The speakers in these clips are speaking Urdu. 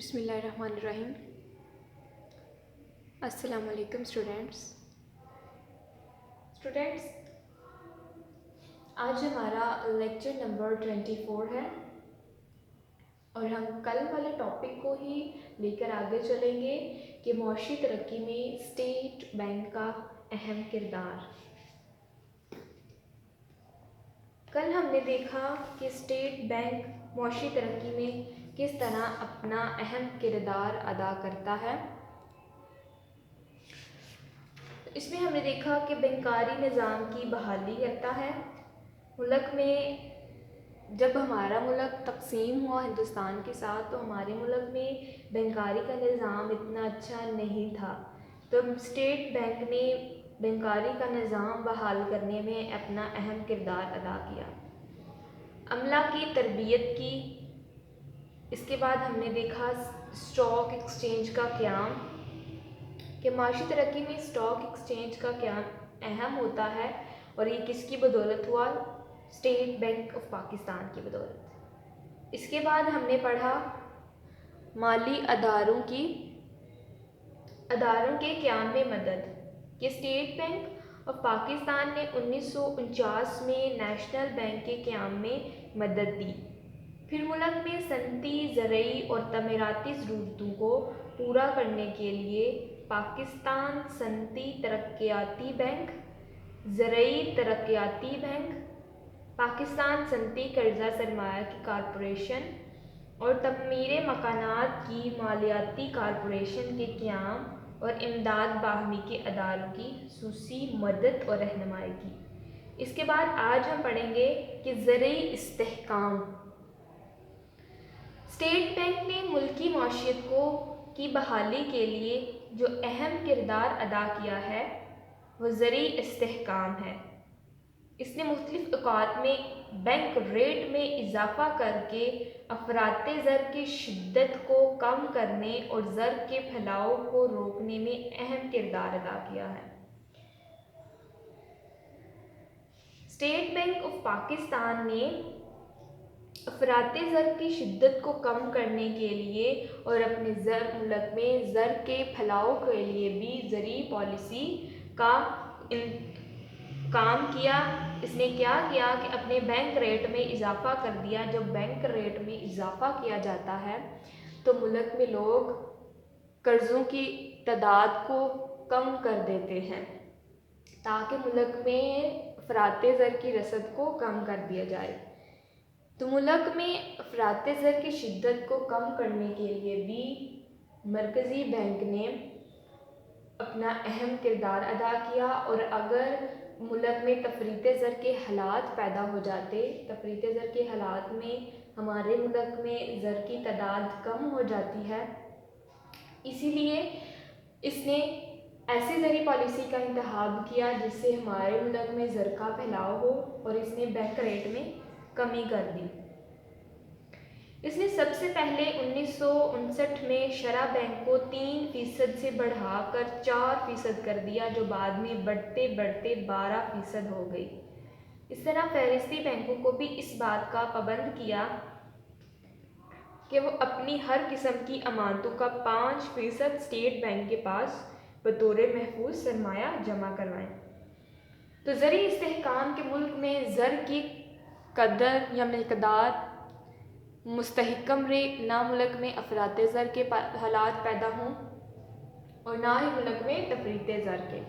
بسم اللہ الرحمن الرحیم۔ السلام علیکم اسٹوڈینٹس، آج ہمارا لیکچر نمبر 24 ہے اور ہم کل والے ٹاپک کو ہی لے کر آگے چلیں گے کہ معاشی ترقی میں اسٹیٹ بینک کا اہم کردار۔ کل ہم نے دیکھا کہ اسٹیٹ بینک معاشی ترقی میں کس طرح اپنا اہم کردار ادا کرتا ہے۔ اس میں ہم نے دیکھا کہ بینکاری نظام کی بحالی کرتا ہے۔ ملک میں جب ہمارا ملک تقسیم ہوا ہندوستان کے ساتھ تو ہمارے ملک میں بینکاری کا نظام اتنا اچھا نہیں تھا، تو اسٹیٹ بینک نے بینکاری کا نظام بحال کرنے میں اپنا اہم کردار ادا کیا، عملہ کی تربیت کی۔ اس کے بعد ہم نے دیکھا اسٹاک ایکسچینج کا قیام، کہ معاشی ترقی میں اسٹاک ایکسچینج کا قیام اہم ہوتا ہے، اور یہ کس کی بدولت ہوا؟ اسٹیٹ بینک آف پاکستان کی بدولت۔ اس کے بعد ہم نے پڑھا مالی اداروں کے قیام میں مدد، کہ اسٹیٹ بینک آف پاکستان نے 1949 میں نیشنل بینک کے قیام میں مدد دی۔ پھر ملک میں صنعتی، زرعی اور تعمیراتی ضرورتوں کو پورا کرنے کے لیے پاکستان صنعتی ترقیاتی بینک، زرعی ترقیاتی بینک، پاکستان صنعتی قرضہ سرمایہ کی کارپوریشن اور تعمیر مکانات کی مالیاتی کارپوریشن کے قیام اور امداد باہمی کے اداروں کی خصوصی مدد اور رہنمائی کی۔ اس کے بعد آج ہم پڑھیں گے کہ زرعی استحکام۔ اسٹیٹ بینک نے ملکی معیشت کی بحالی کے لیے جو اہم کردار ادا کیا ہے وہ زرعی استحکام ہے۔ اس نے مختلف اوقات میں بینک ریٹ میں اضافہ کر کے افراط زر کی شدت کو کم کرنے اور زر کے پھیلاؤ کو روکنے میں اہم کردار ادا کیا ہے۔ اسٹیٹ بینک آف پاکستان نے افراط زر کی شدت کو کم کرنے کے لیے اور اپنے ملک میں زر کے پھیلاؤ کے لیے بھی زرعی پالیسی کا کام کیا۔ اس نے کیا کیا کہ اپنے بینک ریٹ میں اضافہ کر دیا۔ جب بینک ریٹ میں اضافہ کیا جاتا ہے تو ملک میں لوگ قرضوں کی تعداد کو کم کر دیتے ہیں تاکہ ملک میں افراط زر کی رسد کو کم کر دیا جائے۔ تو ملک میں افراط زر کی شدت کو کم کرنے کے لیے بھی مرکزی بینک نے اپنا اہم کردار ادا کیا، اور اگر ملک میں تفریط زر کے حالات پیدا ہو جاتے، تفریط زر کے حالات میں ہمارے ملک میں زر کی تعداد کم ہو جاتی ہے، اسی لیے اس نے ایسی زرعی پالیسی کا انتخاب کیا جس سے ہمارے ملک میں زر کا پھیلاؤ ہو، اور اس نے بینک ریٹ میں کمی کر دی۔ اس نے سب سے پہلے 1959 میں شرح بینک کو 3% سے بڑھا کر 4% کر دیا، جو بعد میں بڑھتے بڑھتے 12% ہو گئی۔ اس طرح فہرستی بینکوں کو بھی اس بات کا پابند کیا کہ وہ اپنی ہر قسم کی امانتوں کا 5% اسٹیٹ بینک کے پاس بطور محفوظ سرمایہ جمع کروائیں۔ تو زرعی استحکام کے ملک میں زر کی قدر یا مقدار مستحکم رہے، نہ ملک میں افراط زر کے حالات پیدا ہوں اور نہ ہی ملک میں تفریط زر کے۔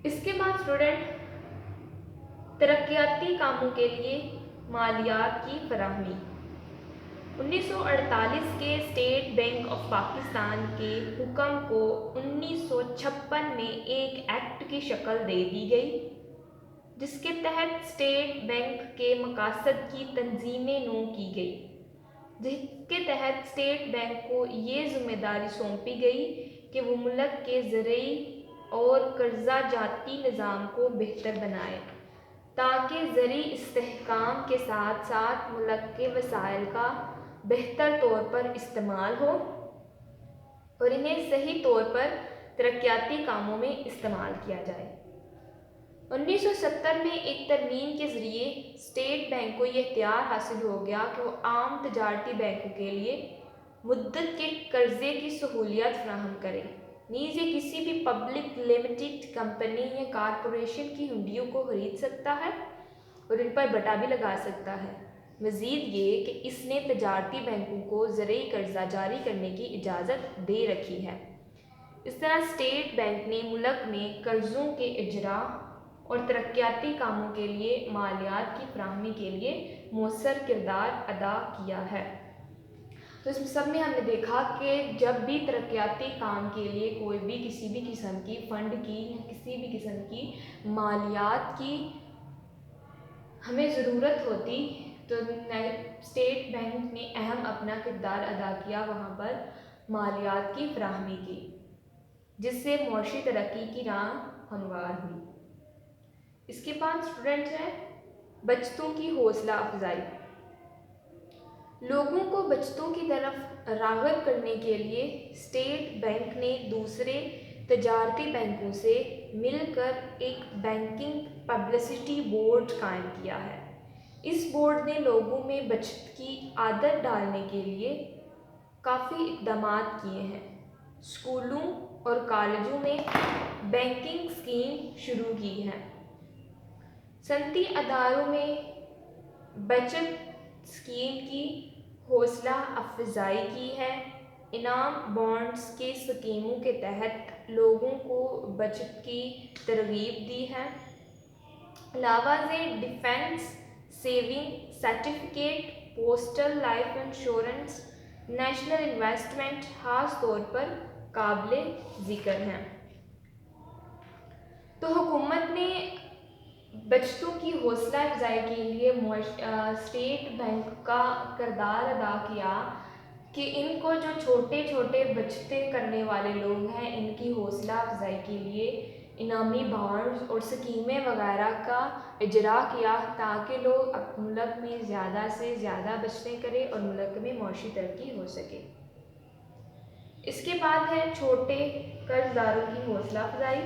اس کے بعد اسٹوڈنٹ ترقیاتی کاموں کے لیے مالیات کی فراہمی۔ 1948 کے اسٹیٹ بینک آف پاکستان کے حکم کو 1956 میں ایک ایکٹ کی شکل دے دی گئی، جس کے تحت اسٹیٹ بینک کے مقاصد کی تنظیم نو کی گئی، جس کے تحت اسٹیٹ بینک کو یہ ذمہ داری سونپی گئی کہ وہ ملک کے زرعی اور قرضہ جاتی نظام کو بہتر بنائے تاکہ زرعی استحکام کے ساتھ ساتھ ملک کے وسائل کا بہتر طور پر استعمال ہو اور انہیں صحیح طور پر ترقیاتی کاموں میں استعمال کیا جائے۔ 1970 میں ایک ترمیم کے ذریعے اسٹیٹ بینک کو یہ اختیار حاصل ہو گیا کہ وہ عام تجارتی بینکوں کے لیے مدت کے قرضے کی سہولیات فراہم کرے، نیز یہ کسی بھی پبلک لمیٹڈ کمپنی یا کارپوریشن کی ہنڈیوں کو خرید سکتا ہے اور ان پر بٹا بھی لگا سکتا ہے۔ مزید یہ کہ اس نے تجارتی بینکوں کو زرعی قرضہ جاری کرنے کی اجازت دے رکھی ہے۔ اس طرح اسٹیٹ بینک نے ملک میں قرضوں کے اجراء اور ترقیاتی کاموں کے لیے مالیات کی فراہمی کے لیے مؤثر کردار ادا کیا ہے۔ تو اس سب میں ہم نے دیکھا کہ جب بھی ترقیاتی کام کے لیے کوئی بھی کسی بھی قسم کی فنڈ کی یا کسی بھی قسم کی مالیات کی ہمیں ضرورت ہوتی تو اسٹیٹ بینک نے اہم اپنا کردار ادا کیا، وہاں پر مالیات کی فراہمی کی، جس سے معاشی ترقی کی راہ ہموار ہوئی۔ اس کے بعد اسٹوڈنٹ ہے بچتوں کی حوصلہ افزائی۔ لوگوں کو بچتوں کی طرف راغب کرنے کے لیے اسٹیٹ بینک نے دوسرے تجارتی بینکوں سے مل کر ایک بینکنگ پبلسٹی بورڈ قائم کیا ہے۔ اس بورڈ نے لوگوں میں بچت کی عادت ڈالنے کے لیے کافی اقدامات کیے ہیں۔ اسکولوں اور کالجوں میں بینکنگ اسکیم شروع کی ہیں، صنعتی اداروں میں بچت اسکیم کی حوصلہ افزائی کی ہے، انعام بانڈز کے اسکیموں کے تحت لوگوں کو بچت کی ترغیب دی ہے۔ علاوہ ازیں defence saving certificate, postal life insurance, national investment خاص طور پر قابل ذکر ہیں۔ تو حکومت نے بچتوں کی حوصلہ افزائی کے لیے اسٹیٹ بینک کا کردار ادا کیا کہ ان کو جو چھوٹے چھوٹے بچتیں کرنے والے لوگ ہیں ان کی حوصلہ افزائی کے لیے انعامی بانڈز اور اسکیمیں وغیرہ کا اجرا کیا تاکہ لوگ ملک میں زیادہ سے زیادہ بچتیں کریں اور ملک میں معاشی ترقی ہو سکے۔ اس کے بعد ہے چھوٹے قرض داروں کی حوصلہ افزائی۔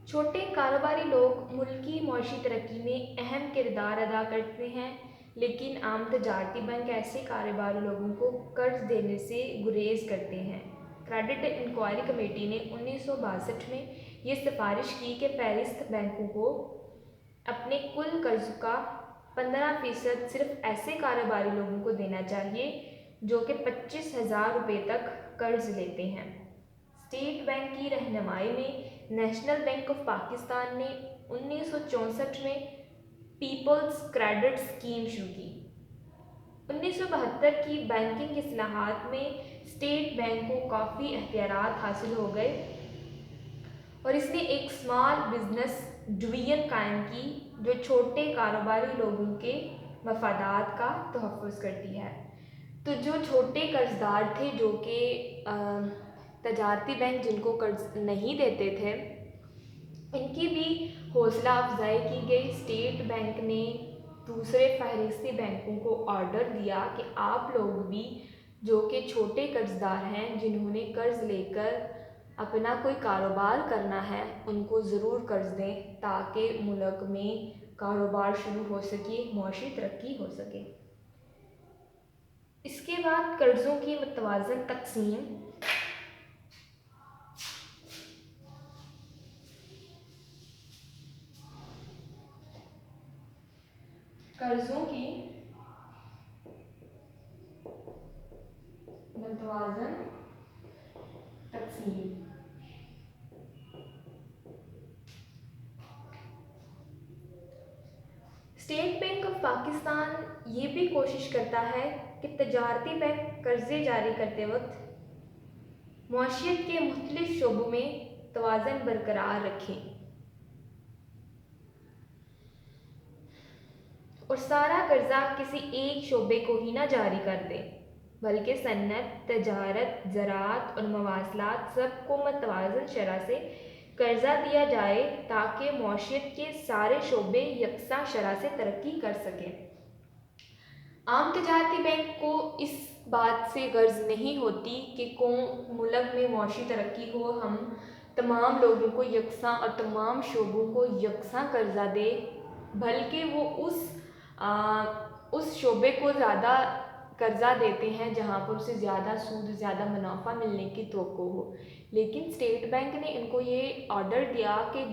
چھوٹے کاروباری لوگ ملکی معاشی ترقی میں اہم کردار ادا کرتے ہیں، لیکن عام تجارتی بینک ایسے کاروباری لوگوں کو قرض دینے سے گریز کرتے ہیں۔ کریڈٹ انکوائری کمیٹی نے 1962 میں یہ سفارش کی کہ فہرست بینکوں کو اپنے کل قرض کا 15% صرف ایسے کاروباری لوگوں کو دینا چاہیے جو کہ 25,000 روپے تک قرض لیتے ہیں۔ اسٹیٹ بینک کی رہنمائی میں نیشنل بینک آف پاکستان نے 1964 میں پیپلز کریڈٹ اسکیم شروع کی۔ 1972 کی بینکنگ اصلاحات میں اسٹیٹ بینک کو کافی اختیارات حاصل ہو گئے اور اس نے ایک اسمال بزنس ڈویژن قائم کی جو چھوٹے کاروباری لوگوں کے مفادات کا تحفظ کرتی ہے۔ تو جو چھوٹے قرض دار تھے جو کہ تجارتی بینک جن کو قرض نہیں دیتے تھے ان کی بھی حوصلہ افزائی کی گئی۔ اسٹیٹ بینک نے دوسرے فہرستی بینکوں کو آرڈر دیا کہ آپ لوگ بھی جو کہ چھوٹے قرض دار ہیں جنہوں نے قرض لے کر اپنا کوئی کاروبار کرنا ہے ان کو ضرور قرض دیں تاکہ ملک میں کاروبار شروع ہو سکے، معاشی ترقی ہو سکے۔ اس کے بعد قرضوں کی متوازن تقسیم۔ قرضوں کی متوازن تقسیم۔ اسٹیٹ بینک آف پاکستان یہ بھی کوشش کرتا ہے کہ تجارتی بینک قرضے جاری کرتے وقت معیشت کے مختلف شعبوں میں توازن برقرار رکھیں اور سارا قرضہ کسی ایک شعبے کو ہی نہ جاری کر دیں۔ بلکہ صنعت، تجارت، زراعت اور مواصلات سب کو متوازن شرح سے قرضہ دیا جائے تاکہ معیشت کے سارے شعبے یکساں شرح سے ترقی کر سکیں۔ عام تجارتی بینک کو اس بات سے غرض نہیں ہوتی کہ ملک میں معاشی ترقی ہو، ہم تمام لوگوں کو یکساں اور تمام شعبوں کو یکساں قرضہ دے، بلکہ وہ اس شعبے کو زیادہ قرضہ دیتے ہیں جہاں پر اسے زیادہ سود، زیادہ منافع ملنے کی توقع ہو۔ لیکن اسٹیٹ بینک نے ان کو یہ آرڈر دیا کہ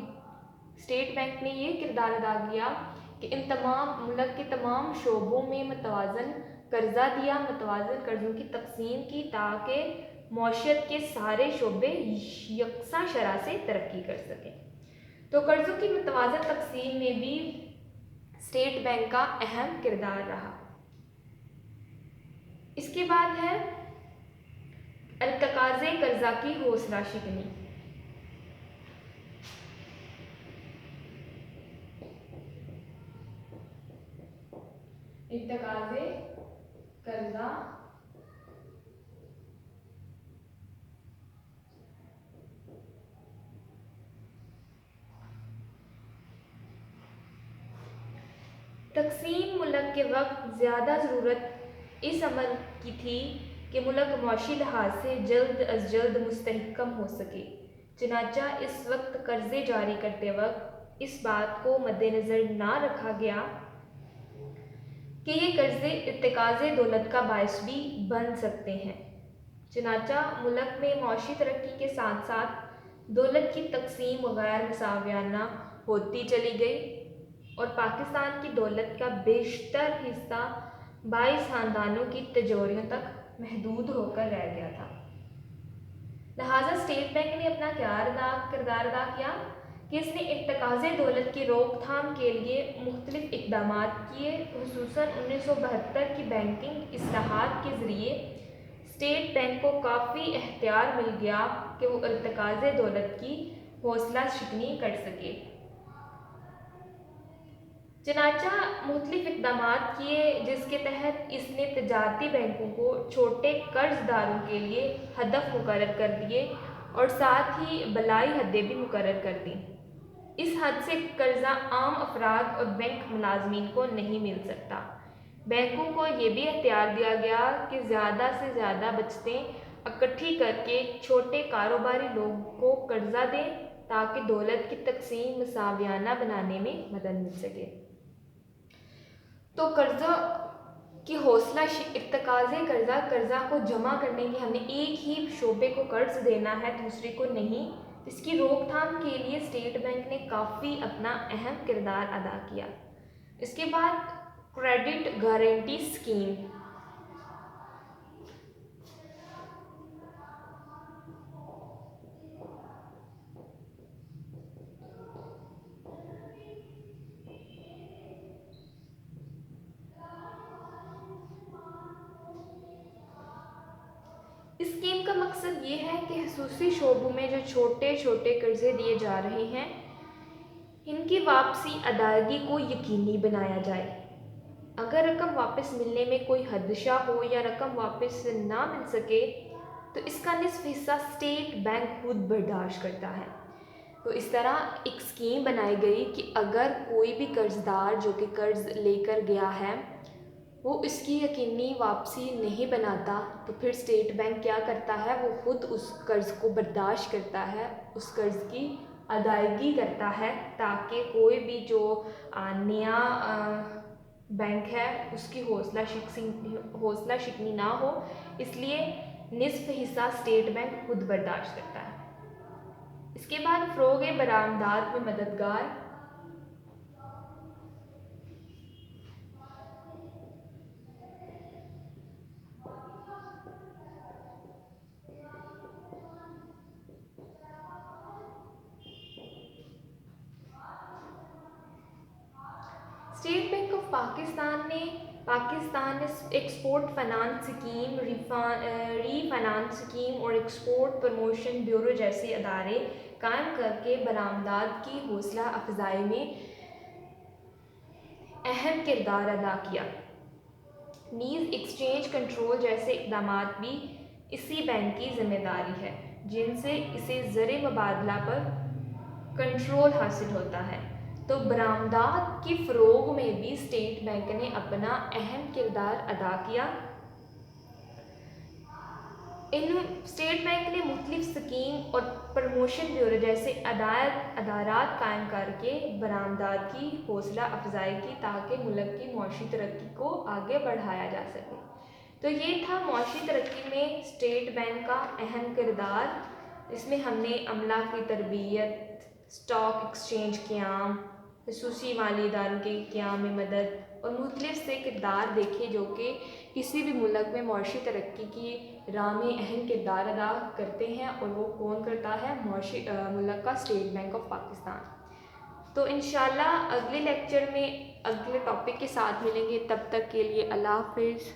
اسٹیٹ بینک نے یہ کردار ادا کیا کہ ان تمام ملک کے تمام شعبوں میں متوازن قرضہ دیا، متوازن قرضوں کی تقسیم کی تاکہ معیشت کے سارے شعبے یکساں شرح سے ترقی کر سکیں۔ تو قرضوں کی متوازن تقسیم میں بھی اسٹیٹ بینک کا اہم کردار رہا۔ اس کے بعد ہے ارتکاز قرضہ کی حوصلہ شکنی۔ ارتکاز قرضہ تقسیم ملک کے وقت زیادہ ضرورت اس عمل کی تھی کہ ملک معاشی لحاظ سے جلد از جلد مستحکم ہو سکے، چنانچہ اس وقت قرضے جاری کرتے وقت اس بات کو مد نظر نہ رکھا گیا کہ یہ قرضے ارتکاز دولت کا باعث بھی بن سکتے ہیں۔ چنانچہ ملک میں معاشی ترقی کے ساتھ ساتھ دولت کی تقسیم غیر مساویانہ ہوتی چلی گئی اور پاکستان کی دولت کا بیشتر حصہ 22 خاندانوں کی تجوریوں تک محدود ہو کر رہ گیا تھا۔ لہٰذا اسٹیٹ بینک نے اپنا کردار ادا کیا کہ اس نے ارتکاز دولت کی روک تھام کے لیے مختلف اقدامات کیے، خصوصاً 1972 کی بینکنگ اصلاحات کے ذریعے اسٹیٹ بینک کو کافی اختیار مل گیا کہ وہ ارتکاز دولت کی حوصلہ شکنی کر سکے۔ چنانچہ مختلف اقدامات کیے جس کے تحت اس نے تجارتی بینکوں کو چھوٹے قرض داروں کے لیے ہدف مقرر کر دیے اور ساتھ ہی بلائی حدیں بھی مقرر کر دیں۔ اس حد سے قرضہ عام افراد اور بینک ملازمین کو نہیں مل سکتا۔ بینکوں کو یہ بھی اختیار دیا گیا کہ زیادہ سے زیادہ بچتیں اکٹھی کر کے چھوٹے کاروباری لوگوں کو قرضہ دیں تاکہ دولت کی تقسیم مساویانہ بنانے میں مدد مل سکے۔ تو قرضہ کی حوصلہ ارتکاز قرضہ کو جمع کرنے کی، ہم نے ایک ہی شعبے کو قرض دینا ہے دوسرے کو نہیں، اس کی روک تھام کے لیے اسٹیٹ بینک نے کافی اپنا اہم کردار ادا کیا۔ اس کے بعد کریڈٹ گارنٹی اسکیم۔ اس اسکیم کا مقصد یہ ہے کہ خصوصی شعبوں میں جو چھوٹے قرضے دیے جا رہے ہیں ان کی واپسی ادائیگی کو یقینی بنایا جائے۔ اگر رقم واپس ملنے میں کوئی خدشہ ہو یا رقم واپس نہ مل سکے تو اس کا نصف حصہ اسٹیٹ بینک خود برداشت کرتا ہے۔ تو اس طرح ایک اسکیم بنائی گئی کہ اگر کوئی بھی قرض دار جو کہ قرض لے کر گیا ہے وہ اس کی یقینی واپسی نہیں بناتا تو پھر اسٹیٹ بینک کیا کرتا ہے، وہ خود اس قرض کو برداشت کرتا ہے، اس قرض کی ادائیگی کرتا ہے تاکہ کوئی بھی جو نیا بینک ہے اس کی حوصلہ شکنی نہ ہو، اس لیے نصف حصہ اسٹیٹ بینک خود برداشت کرتا ہے۔ اس کے بعد فروغ برآمدات میں مددگار۔ اسٹیٹ بینک آف پاکستان نے ایکسپورٹ فنانس اسکیم، ری فنانس اسکیم اور ایکسپورٹ پروموشن بیورو جیسے ادارے قائم کر کے برآمدات کی حوصلہ افزائی میں اہم کردار ادا کیا۔ نیز ایکسچینج کنٹرول جیسے اقدامات بھی اسی بینک کی ذمہ داری ہے، جن سے اسے زر مبادلہ پر کنٹرول حاصل ہوتا ہے۔ تو برآمدات کے فروغ میں بھی اسٹیٹ بینک نے اپنا اہم کردار ادا کیا۔ اسٹیٹ بینک نے مختلف اسکیم اور پروموشن بیورو جیسے ادارات قائم کر کے برآمدات کی حوصلہ افزائی کی تاکہ ملک کی معاشی ترقی کو آگے بڑھایا جا سکے۔ تو یہ تھا معاشی ترقی میں اسٹیٹ بینک کا اہم کردار۔ اس میں ہم نے عملہ کی تربیت، اسٹاک ایکسچینج قیام، خصوصی مالی اداروں کے قیام میں مدد اور مختلف سے کردار دیکھے جو کہ کسی بھی ملک میں معاشی ترقی کی راہ میں اہم کردار ادا کرتے ہیں، اور وہ کون کرتا ہے؟ ملک کا اسٹیٹ بینک آف پاکستان۔ تو انشاءاللہ اگلے لیکچر میں اگلے ٹاپک کے ساتھ ملیں گے، تب تک کے لیے اللہ حافظ۔